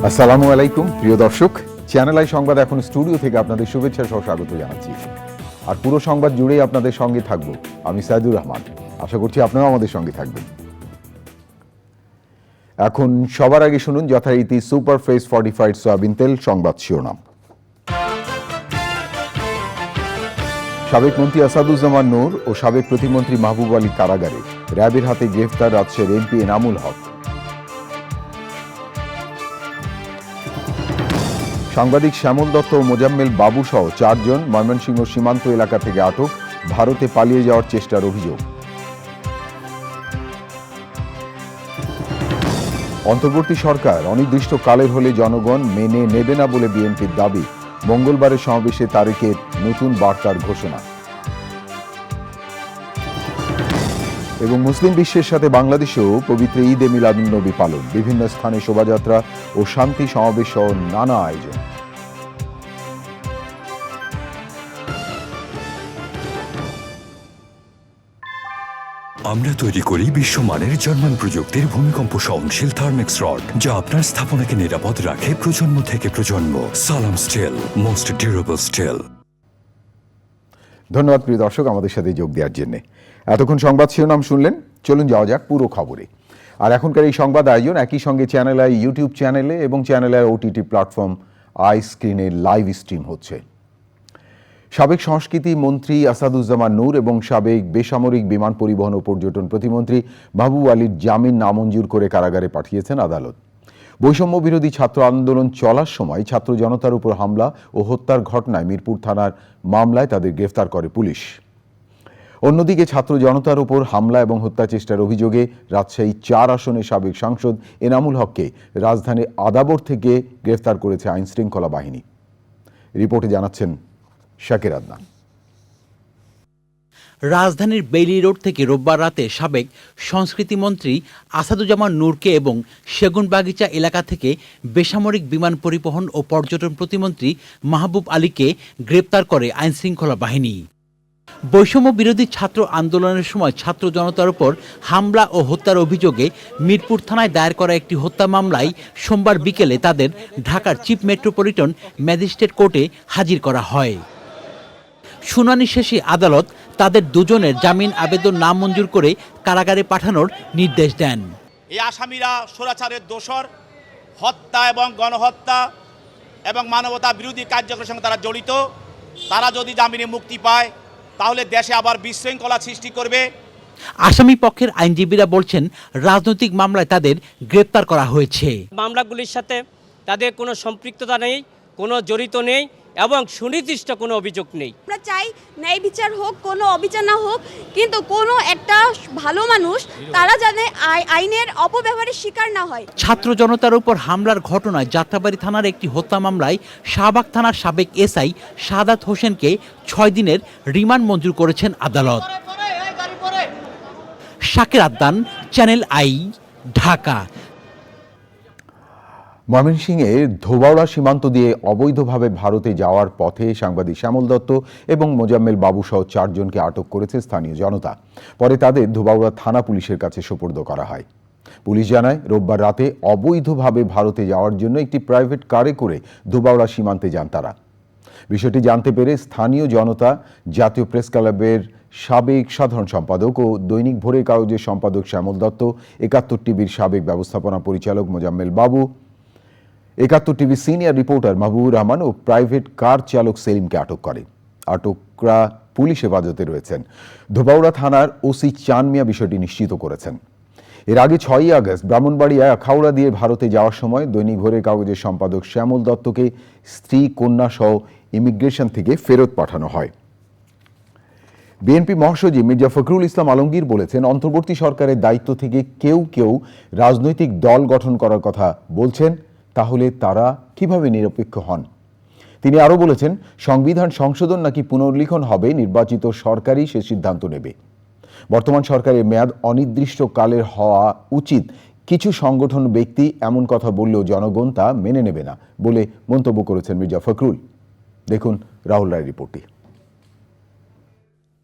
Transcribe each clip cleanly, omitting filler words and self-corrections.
আসসালামু আলাইকুম প্রিয় দর্শক, চ্যানেল আই সংবাদ এখন স্টুডিও থেকে আপনাদের শুভেচ্ছা সহ স্বাগত জানাচ্ছি। আর পুরো সংবাদ জুড়েই আপনাদের সঙ্গে থাকব আমি সাইদুর রহমান। আশা করছি আপনারাও আমাদের সঙ্গে থাকবেন। এখন সবার আগে শুনুন যথারীতি সুপার ফ্রেশ ফর্টিফাইড সয়াবিন তেল সংবাদ শিরোনাম। সাবেক মন্ত্রী আসাদুজ্জামান নূর ও সাবেক প্রতিমন্ত্রী মাহবুব আলী কারাগারে, র্যাবের হাতে গ্রেফতার রাজশাহীর এমপি এনামুল হক। সাংবাদিক শ্যামল দত্ত ও মোজাম্মেল বাবু সহ 4 জন ময়মনসিংহ সীমান্ত এলাকা থেকে আটক, ভারতে পালিয়ে যাওয়ার চেষ্টার অভিযোগ। অন্তর্বর্তী সরকার অনির্দিষ্টকালের হলে জনগণ মেনে নেবে না বলে বিএনপির দাবি, মঙ্গলবারের সমাবেশে তারেকের নতুন বার্তার ঘোষণা। এবং মুসলিম বিশ্বের সাথে বাংলাদেশেও পবিত্র ঈদে মিলাদুন্নবী পালন, বিভিন্ন স্থানে শোভাযাত্রা ও শান্তি সমাবেশ সহ নানা আয়োজন। আমরা তৈরি করি বিশ্বমানের জার্মান প্রযুক্তির ভূমিকম্প সহনশীল থার্মেক্স রড, যা আপনার স্থাপনাকে নিরাপদ রাখে প্রজন্ম থেকে প্রজন্ম। সালাম স্টিল, মোস্ট ডিউরেবল স্টিল। ধন্যবাদ প্রিয় দর্শক আমাদের সাথে যোগ দেওয়ার জন্য। এতক্ষণ সংবাদ শিরোনাম শুনলেন, চলুন যাওয়া যাক পুরো খবরে। আর এখনকার এই সংবাদ আয়োজন একই সঙ্গে চ্যানেল আই ইউটিউব চ্যানেলে এবং channel I OTT platform I স্ক্রিনে লাইভ স্ট্রিম হচ্ছে। সাবেক সংস্কৃতি মন্ত্রী আসাদুজ্জামান নূর এবং সাবেক বেসামরিক বিমান পরিবহন ও পর্যটন প্রতিমন্ত্রী মাহবুব আলীর জামিন নামঞ্জুর করে কারাগারে পাঠিয়েছেন আদালত। বৈষম্য বিরোধী ছাত্র আন্দোলন চলার সময় ছাত্র জনতার উপর হামলা ও হত্যার ঘটনায় মিরপুর থানার মামলায় তাদের গ্রেফতার করে পুলিশ। অন্যদিকে ছাত্র জনতার উপর হামলা এবং হত্যা চেষ্টার অভিযোগে রাজশাহী 4 আসনের সাবেক সাংসদ এনামুল হককে রাজধানীর আদাবর থেকে গ্রেফতার করেছে আইন শৃঙ্খলা বাহিনী। রিপোর্টে জানাচ্ছেন শাকির আদনান। রাজধানীর বেইলি রোড থেকে রোববার রাতে সাবেক সংস্কৃতি মন্ত্রী আসাদুজ্জামান নূরকে এবং সেগুনবাগিচা এলাকা থেকে বেসামরিক বিমান পরিবহন ও পর্যটন প্রতিমন্ত্রী মাহবুব আলীকে গ্রেপ্তার করে আইনশৃঙ্খলা বাহিনী। বৈষম্য বিরোধী ছাত্র আন্দোলনের সময় ছাত্র জনতার উপর হামলা ও হত্যার অভিযোগে মিরপুর থানায় দায়ের করা একটি হত্যা মামলায় সোমবার বিকেলে তাদের ঢাকার চিফ মেট্রোপলিটন ম্যাজিস্ট্রেট কোর্টে হাজির করা হয়। শুনানি শেষে আদালত তাদের দুজনের জামিন আবেদন নামঞ্জুর করে কারাগারে পাঠানোর নির্দেশ দেন। এই আসামিরা স্বৈরাচারের দোষর, হত্যা এবং গণহত্যা এবং মানবতা বিরোধী কার্যক্রমের সঙ্গে তারা জড়িত। তারা যদি জামিনে মুক্তি পায় তাহলে দেশে আবার বিশৃঙ্খলা সৃষ্টি করবে। আসামি পক্ষের আইনজীবীরা বলছেন, রাজনৈতিক মামলায় তাদের গ্রেপ্তার করা হয়েছে। মামলাগুলির সাথে তাদের কোনো সম্পৃক্ততা নেই, কোনো জড়িত নেই এবং সুনির্দিষ্ট কোনো অভিযোগ নেই। আমরা চাই ন্যায় বিচার হোক, কোনো অবিচার না হোক, কিন্তু কোনো একটা ভালো মানুষ তারা যেন আইনের অপব্যবহারের শিকার না হয়। ছাত্র জনতার উপর হামলার ঘটনায় যাত্রাবাড়ি থানার একটি হত্যা মামলায় শাহবাগ থানার সাবেক এসআই সাদাত হোসেনকে 6 দিনের রিমান্ড মঞ্জুর করেছেন আদালত। Shakir Adnan, channel I, Dhaka. ময়মনসিংহে ধোবাউড়া সীমান্ত দিয়ে অবৈধভাবে ভারতে যাওয়ার পথে সাংবাদিক শ্যামল দত্ত এবং মোজাম্মেল বাবু সহ 4 জনকে আটক করেছে স্থানীয় জনতা। পরে তাদের ধোবাউড়া থানা পুলিশের কাছে সোপর্দ করা হয়। পুলিশ জানায়, রোববার রাতে অবৈধভাবে ভারতে যাওয়ার জন্য একটি প্রাইভেট কারে করে ধোবাউড়া সীমান্তে যান তারা। বিষয়টি জানতে পেরে স্থানীয় জনতা জাতীয় প্রেস ক্লাবের সাবেক সাধারণ সম্পাদক ও দৈনিক ভোরের কাগজের সম্পাদক শ্যামল দত্ত, 71 টিভির সাবেক ব্যবস্থাপনা পরিচালক মোজাম্মেল বাবু, 71 TV senior reporter Mahbubur Rahman ও প্রাইভেট কার চালক সেলিমকে আটক করে। আটকরা পুলিশ হেফাজতে রয়েছেন। ধোবাউড়া থানার ওসি চান মিয়া বিষয়টি নিশ্চিত করেছেন। এর আগে 6ই আগস্ট ব্রাহ্মণবাড়িয়া আখাউড়া দিয়ে ভারতে যাওয়ার সময় দৈনিক ভোরের কাগজের সম্পাদক শ্যামল দত্তকে স্ত্রী, কন্যা সহ ইমিগ্রেশন থেকে ফেরত পাঠানো হয়। বিএনপি মহাসচিব মির্জা ফখরুল ইসলাম আলমগীর বলেছেন, অন্তর্বর্তী সরকারের দায়িত্ব থেকে কেউ কেউ রাজনৈতিক দল গঠন করার কথা বলছেন, তাহলে তারা কিভাবে নিরপেক্ষ হন? তিনি আরও বলেছেন, সংবিধান সংশোধন নাকি পুনর্লিখন হবে, নির্বাচিত সরকারই সে সিদ্ধান্ত নেবে। বর্তমান সরকারের মেয়াদ অনির্দিষ্টকালের হওয়া উচিত। কিছু সংগঠন ব্যক্তি এমন কথা বললেও জনগণ তা মেনে নেবে না বলে মন্তব্য করেছেন মির্জা ফখরুল। দেখুন রাহুল রায়ের রিপোর্টটি।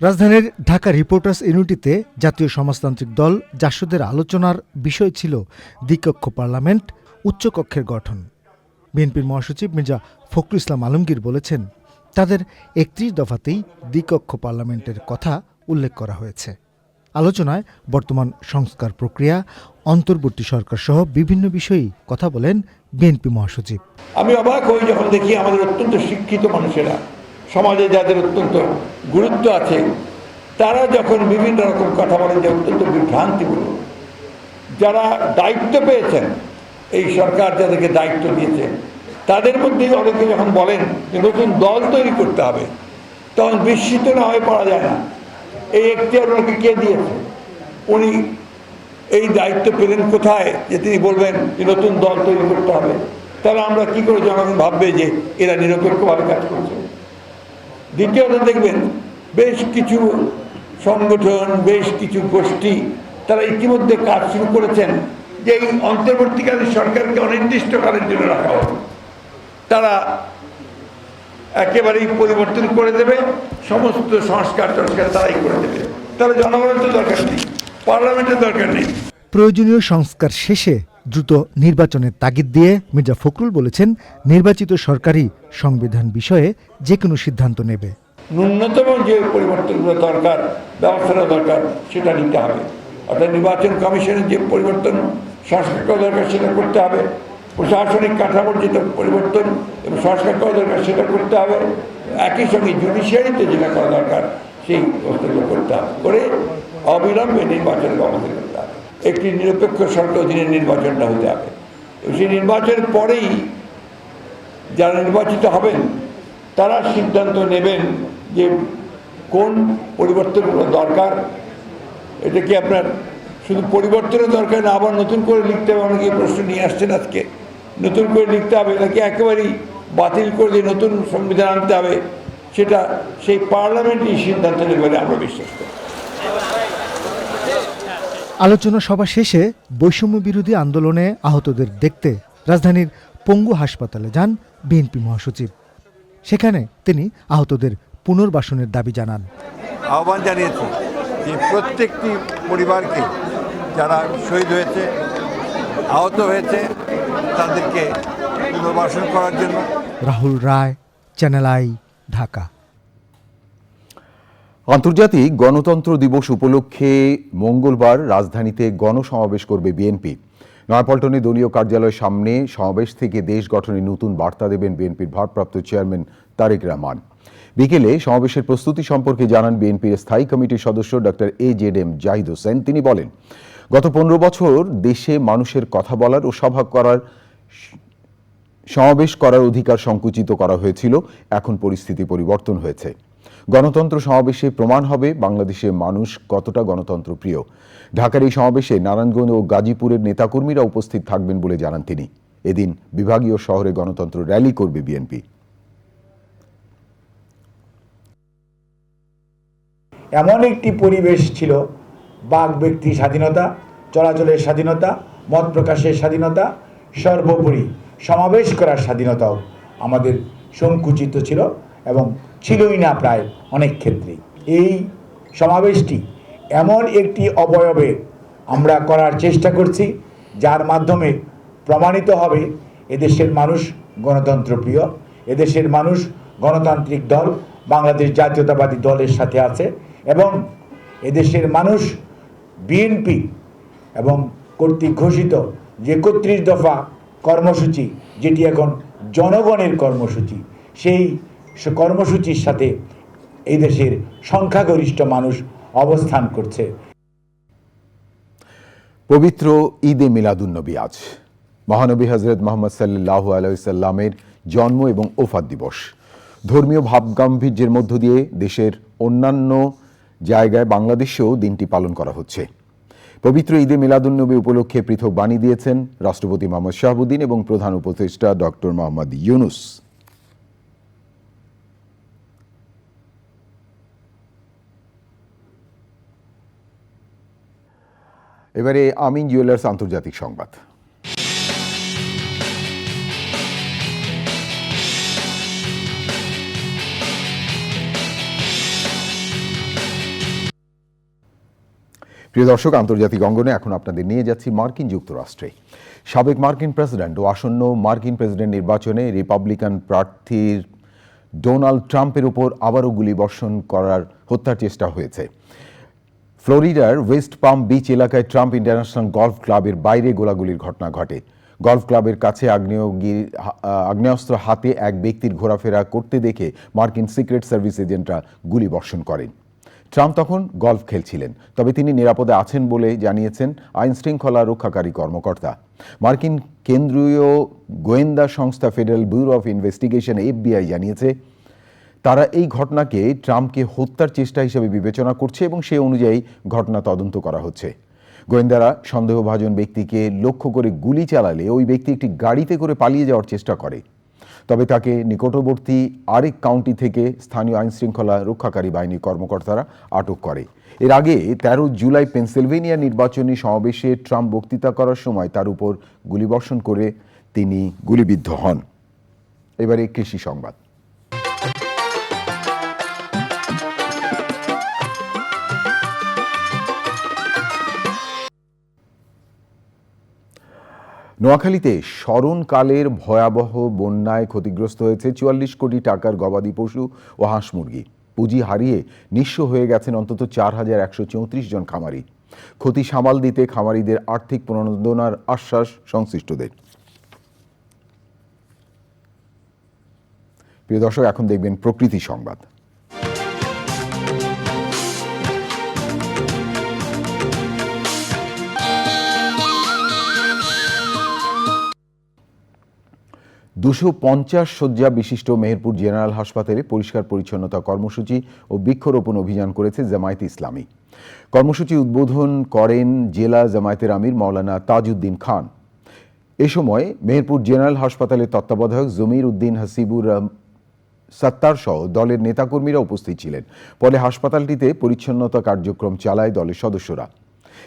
রাজধানীর ঢাকা রিপোর্টার্স ইউনিটিতে জাতীয় সমাজতান্ত্রিক দল জাসদের আলোচনার বিষয় ছিল দ্বিকক্ষ পার্লামেন্ট, উচ্চকক্ষের গঠন। বিএনপির মহাসচিব মির্জা ফখরুল ইসলাম আলমগীর বলেছেন, তাদের ৩১ দফাতেই দ্বিকক্ষ পার্লামেন্টের কথা উল্লেখ করা হয়েছে। আলোচনায় বর্তমান সংস্কার প্রক্রিয়া, অন্তর্বর্তী সরকার সহ বিভিন্ন বিষয়েই কথা বলেন বিএনপি মহাসচিব। আমি অবাক হই যখন দেখি আমাদের অত্যন্ত শিক্ষিত মানুষেরা, সমাজে যাদের অত্যন্ত গুরুত্ব আছে, তারা যখন বিভিন্ন রকম কথা বলেন যে অত্যন্ত বিভ্রান্তিমূলক। যারা দায়িত্ব পেয়েছেন, এই সরকার যাদেরকে দায়িত্ব দিয়েছে, তাদের মধ্যেই অনেকে যখন বলেন যে নতুন দল তৈরি করতে হবে, তখন বিস্মিত না হয়ে পড়া যায় না। এই এখতিয়ার ওনাকে কে দিয়েছে? উনি এই দায়িত্ব পেলেন কোথায় যে তিনি বলবেন যে নতুন দল তৈরি করতে হবে? তাহলে আমরা কি করে জনগণ ভাববে যে এরা নিরপেক্ষভাবে কাজ করছে? দ্বিতীয়ত দেখবেন, বেশ কিছু সংগঠন, বেশ কিছু গোষ্ঠী তারা ইতিমধ্যে কাজ শুরু করেছেন যে এই অন্তর্বর্তীকালীন সরকারকে অনির্দিষ্টকালের জন্য রাখা হবে। তারা একেবারেই পরিবর্তন করে দেবে, সমস্ত সংস্কার তারাই করে দেবে। তাহলে জনগণের তো দরকার নেই, পার্লামেন্টের দরকার নেই। প্রয়োজনীয় সংস্কার শেষে দ্রুত নির্বাচনের তাগিদ দিয়ে মির্জা ফখরুল বলেছেন, নির্বাচিত সরকারই সংবিধান বিষয়ে যে কোনো সিদ্ধান্ত নেবে। ন্যূনতম যে পরিবর্তনগুলো দরকার, ব্যবস্থাটা দরকার, সেটা নিতে হবে। অর্থাৎ নির্বাচন কমিশনের যে পরিবর্তন, সংস্কার করা দরকার সেটা করতে হবে। প্রশাসনিক কাঠামোর যেটা পরিবর্তন এবং সংস্কার করা দরকার সেটা করতে হবে। একই সঙ্গে জুডিশিয়ারিতে যেটা করা দরকার সেই ব্যবস্থাগুলো করতে হবে, করে অবিলম্বে নির্বাচনের ব্যবস্থা করতে হবে। একটি নিরপেক্ষ সরকার অধীনে নির্বাচনটা হতে হবে এবং সেই নির্বাচনের পরেই যারা নির্বাচিত হবেন তারা সিদ্ধান্ত নেবেন যে কোন পরিবর্তনগুলো দরকার। এটা কি আপনার শুধু পরিবর্তনের দরকার না, আবার নতুন করে লিখতে হবে? অনেকে প্রশ্ন নিয়ে আসছেন আজকে, নতুন করে লিখতে হবে নাকি একেবারেই বাতিল করে দিয়ে নতুন সংবিধান আনতে হবে? সেটা সেই পার্লামেন্টই সিদ্ধান্ত নেবে বলে আমরা বিশ্বাস করি। আলোচনা সভা শেষে বৈষম্য বিরোধী আন্দোলনে আহতদের দেখতে রাজধানীর পঙ্গু হাসপাতালে যান বিএনপি মহাসচিব। সেখানে তিনি আহতদের পুনর্বাসনের দাবি জানান। আহ্বান জানিয়েছি যে প্রত্যেকটি পরিবারকে যারা শহীদ হয়েছে, আহত হয়েছে, তাদেরকে পুনর্বাসন করার জন্য। রাহুল রায়, চ্যানেল আই, ঢাকা। আন্তর্জাতিক গণতন্ত্র দিবস উপলক্ষে মঙ্গলবার রাজধানীতে গণসমাবেশ করবে বিএনপি। নয়াপল্টনে দলীয় কার্যালয়ের সামনে সমাবেশ থেকে দেশ গঠনে নতুন বার্তা দেবেন বিএনপির ভারপ্রাপ্ত চেয়ারম্যান তারেক রহমান। বিকেলে সমাবেশের প্রস্তুতি সম্পর্কে জানান বিএনপির স্থায়ী কমিটির সদস্য ডক্টর AZM জাহিদ হোসেন। তিনি বলেন, গত 15 বছর দেশে মানুষের কথা বলার ও সমাবেশ করার অধিকার সংকুচিত করা হয়েছিল। এখন পরিস্থিতি পরিবর্তন হয়েছে। গণতন্ত্র সমাবেশে প্রমাণ হবে বাংলাদেশের মানুষ কতটা গণতন্ত্র প্রিয়। ঢাকার এই সমাবেশে নারায়ণগঞ্জ ও গাজীপুরের নেতাকর্মীরা উপস্থিত থাকবেন বলে জানান তিনি। এদিন বিভাগীয় শহরে গণতন্ত্র র্যালি করবে বিএনপি। এমন একটি পরিবেশ ছিল, বাক ব্যক্তি স্বাধীনতা, চলাচলের স্বাধীনতা, মত প্রকাশের স্বাধীনতা, সর্বোপরি সমাবেশ করার স্বাধীনতাও আমাদের সংকুচিত ছিল এবং ছিলই না প্রায় অনেক ক্ষেত্রেই। এই সমাবেশটি এমন একটি অবয়বে আমরা করার চেষ্টা করছি যার মাধ্যমে প্রমাণিত হবে এদেশের মানুষ গণতন্ত্রপ্রিয়, এদেশের মানুষ গণতান্ত্রিক দল বাংলাদেশ জাতীয়তাবাদী দলের সাথে আছে এবং এদেশের মানুষ বিএনপি এবং কর্তৃক ঘোষিত যে 31 দফা কর্মসূচি, যেটি এখন জনগণের কর্মসূচি, সেই কর্মসূচির সাথে এই দেশের সংখ্যাগরিষ্ঠ মানুষ অবস্থান করছে। পবিত্র ঈদে মিলাদুন্নবী আজ মহানবী হযরত মুহাম্মদ সাল্লাল্লাহু আলাইহি সাল্লামের জন্ম এবং ওফাত দিবস। ধর্মীয় ভাবগাম্ভীর্যের মধ্য দিয়ে দেশের অন্যান্য জায়গায় বাংলাদেশেও দিনটি পালন করা হচ্ছে। পবিত্র ঈদে মিলাদুন্নবী উপলক্ষে পৃথক বাণী দিয়েছেন রাষ্ট্রপতি মোহাম্মদ শাহাবুদ্দিন এবং প্রধান উপদেষ্টা ডক্টর মোহাম্মদ ইউনুস। এবারে আমিন জুয়েলার্স আন্তর্জাতিক সংবাদ। প্রিয় দর্শক, আন্তর্জাতিক অঙ্গনে এখন আপনাদের নিয়ে যাচ্ছি মার্কিন যুক্তরাষ্ট্রে। সাবেক মার্কিন প্রেসিডেন্ট ও আসন্ন মার্কিন প্রেসিডেন্ট নির্বাচনে রিপাবলিকান প্রার্থীর ডোনাল্ড ট্রাম্পের উপর আবারও গুলিবর্ষণ করার হত্যার চেষ্টা হয়েছে। ফ্লোরিডার ওয়েস্ট পাম বিচ এলাকায় ট্রাম্প ইন্টারন্যাশনাল গলফ ক্লাবের বাইরে গোলাগুলির ঘটনা ঘটে। গলফ ক্লাবের কাছে আগ্নেয়াস্ত্র হাতে এক ব্যক্তির ঘোরাফেরা করতে দেখে মার্কিন সিক্রেট সার্ভিস এজেন্টরা গুলিবর্ষণ করেন। ট্রাম্প তখন গলফ খেলছিলেন, তবে তিনি নিরাপদে আছেন বলে জানিয়েছেন আইন শৃঙ্খলা রক্ষাকারী কর্মকর্তা। মার্কিন কেন্দ্রীয় গোয়েন্দা সংস্থা federal bureau of investigation FBI জানিয়েছে তারা এই ঘটনাকে ট্রাম্পকে হত্যার চেষ্টা হিসেবে বিবেচনা করছে এবং সেই অনুযায়ী ঘটনা তদন্ত করা হচ্ছে। গোয়েন্দারা সন্দেহভাজন ব্যক্তিকে লক্ষ্য করে গুলি চালালে ওই ব্যক্তি একটি গাড়িতে করে পালিয়ে যাওয়ার চেষ্টা করে, তবে তাকে নিকটবর্তী আরেক কাউন্টি থেকে স্থানীয় আইনশৃঙ্খলা রক্ষাকারী বাহিনীর কর্মকর্তারা আটক করে। এর আগে 13 জুলাই পেনসিলভেনিয়া নির্বাচনী সমাবেশে ট্রাম্প বক্তৃতা করার সময় তার উপর গুলিবর্ষণ করে তিনি গুলিবিদ্ধ হন। এবারে কৃষি সংবাদ। নোয়াখালীতে স্মরণকালের ভয়াবহ বন্যায় ক্ষতিগ্রস্ত হয়েছে 44 কোটি টাকার গবাদি পশু ও হাঁস মুরগি। পুঁজি হারিয়ে নিঃস্ব হয়ে গেছেন অন্তত 4134 জন খামারি। ক্ষতি সামাল দিতে খামারিদের আর্থিক প্রণোদনার আশ্বাস সংশ্লিষ্টদের। প্রিয় দর্শক, এখন দেখবেন প্রকৃতি সংবাদ। দুশো 50 শয্যা বিশিষ্ট মেহেরপুর জেনারেল হাসপাতালে পরিষ্কার পরিচ্ছন্নতা কর্মসূচি ও বৃক্ষরোপণ অভিযান করেছে জামায়াতে ইসলামী। কর্মসূচি উদ্বোধন করেন জেলা জামায়াতের আমির মাওলানা তাজউদ্দিন খান। এ সময় মেহেরপুর জেনারেল হাসপাতালের তত্ত্বাবধায়ক জমির উদ্দিন হাসিবুর সত্তার সহ দলের নেতাকর্মীরা উপস্থিত ছিলেন। পরে হাসপাতালটিতে পরিচ্ছন্নতা কার্যক্রম চালায় দলের সদস্যরা।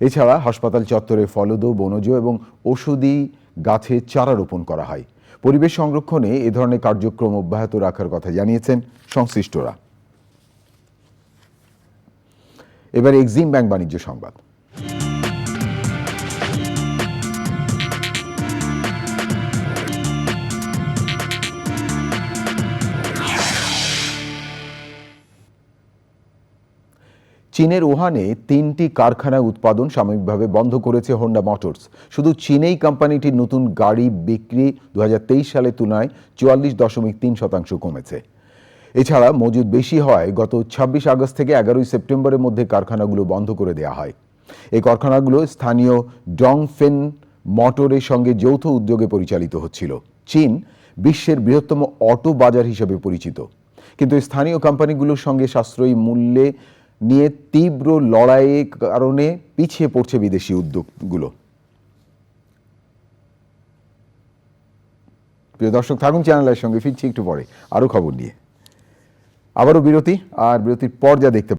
এছাড়া হাসপাতাল চত্বরে ফলদ, বনজ এবং ঔষধি গাছের চারা রোপণ করা হয়। পরিবেশ সংরক্ষণে এ ধরনের কার্যক্রম অব্যাহত রাখার কথা জানিয়েছেন সংশ্লিষ্টরা। এবার এক্সিম ব্যাংক বাণিজ্য সংবাদ। চীনের উহানে 3টি কারখানা উৎপাদন সাময়িকভাবে বন্ধ করেছে হোন্ডা মোটরস। শুধু চীনেই কোম্পানিটির নতুন গাড়ি বিক্রি 2023 সালের তুলনায় 44.3% কমেছে। এছাড়া মজুদ বেশি হয় গত 26 আগস্ট থেকে 11 সেপ্টেম্বরের মধ্যে কারখানাগুলো বন্ধ করে দেওয়া হয়। এই কারখানাগুলো স্থানীয় ডংফেন মোটরের সঙ্গে যৌথ উদ্যোগে পরিচালিত হচ্ছিল। চীন বিশ্বের বৃহত্তম অটো বাজার হিসেবে পরিচিত, কিন্তু স্থানীয় কোম্পানিগুলোর সঙ্গে সাশ্রয়ী মূল্যে নিয়ে তীব্র লড়াইয়ের কারণে পিছিয়ে পড়ছে বিদেশি উদ্যোগগুলো। প্রিয় দর্শক, থাকুন চ্যানেলের সঙ্গে, ফিরছি একটু পরে আরো খবর নিয়ে। আবারও বিরতি, আর বিরতির পর যা দেখতে